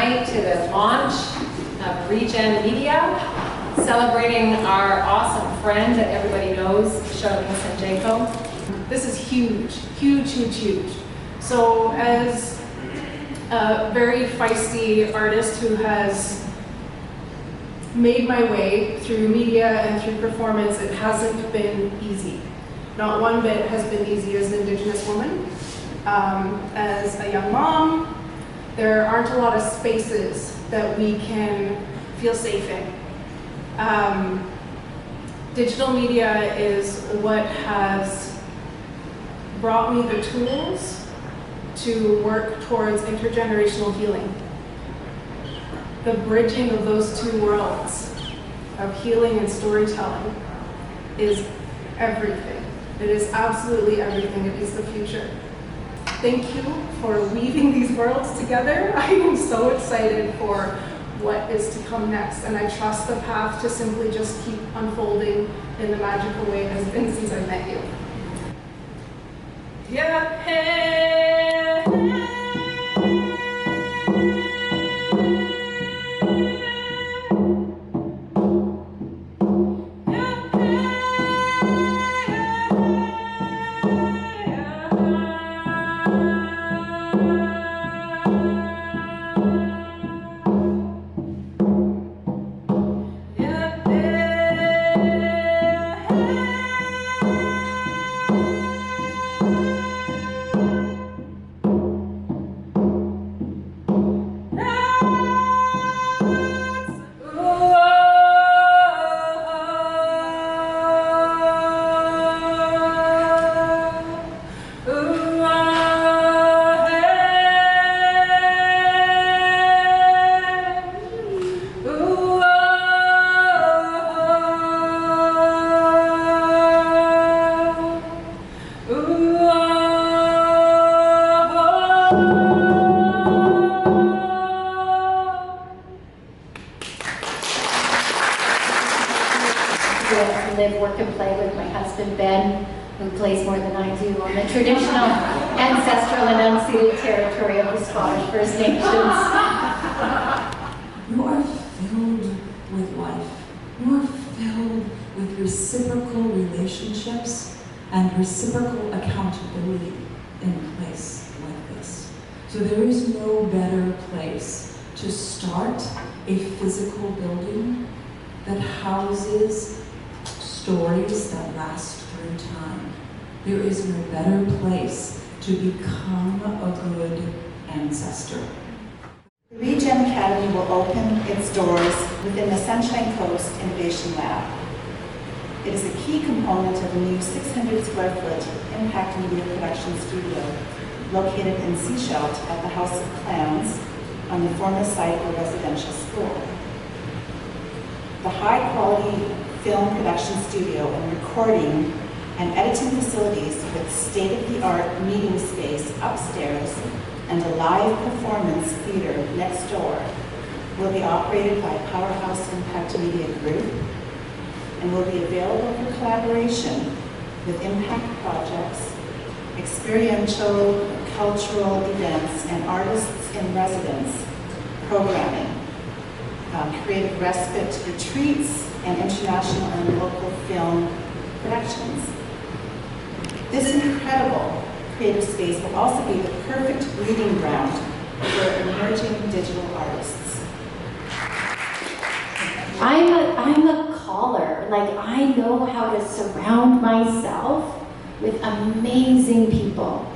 tonight to the launch of reGEN Media, celebrating our awesome friend that everybody knows, Charlene. This is huge, huge, huge, huge. So as a very feisty artist who has made my way through media and through performance, it hasn't been easy. Not one bit has been easy as an Indigenous woman. As a young mom, there aren't a lot of spaces that we can feel safe in. Digital media is what has brought me the tools to work towards intergenerational healing. The bridging of those two worlds of healing and storytelling is everything. It is absolutely everything. It is the future. Thank you for weaving these worlds together. I am so excited for what is to come next, and I trust the path to simply just keep unfolding in the magical way it has been since I met you. Yeah. Live, work, and play with my husband Ben, who plays more than I do on the traditional ancestral and unceded territory of the Squamish First Nations. You are filled with life. You are filled with reciprocal relationships and reciprocal accountability in a place like this. So there is no better place to start a physical building that houses stories that last through time. There is no better place to become a good ancestor. The reGEN Academy will open its doors within the Sunshine Coast Innovation Lab. It is a key component of a new 600 square foot impact media production studio located in Skszwx at the House of Clans on the former site of a residential school. The high quality film production studio and recording and editing facilities with state-of-the-art meeting space upstairs and a live performance theater next door will be operated by Powerhouse Impact Media Group and will be available for collaboration with impact projects, experiential cultural events, and artists in residence programming, creative respite retreats, and international and local film productions. This incredible creative space will also be the perfect breeding ground for emerging digital artists. I'm a caller. Like, I know how to surround myself with amazing people.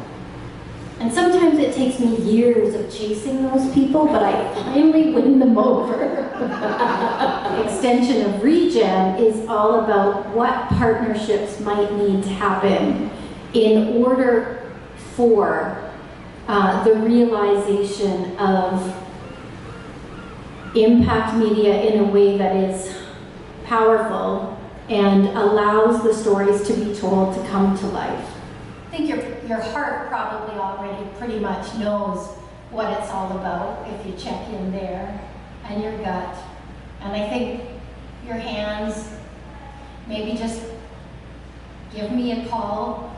And sometimes it takes me years of chasing those people, but I finally win them over. The extension of reGEN is all about what partnerships might need to happen in order for the realization of impact media in a way that is powerful and allows the stories to be told to come to life. I think your heart probably already pretty much knows what it's all about if you check in there, and your gut. And I think your hands, maybe just give me a call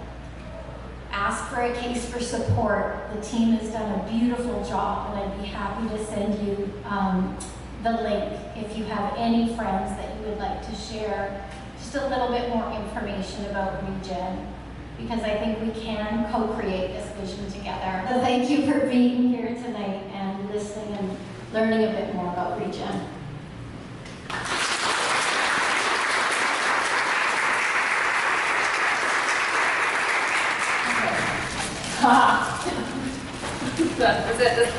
ask for a case for support. The team has done a beautiful job, and I'd be happy to send you the link if you have any friends that you would like to share just a little bit more information about reGEN, because I think we can co-create this vision together. So thank you for being here tonight and listening and learning a bit more about reGEN. That was it.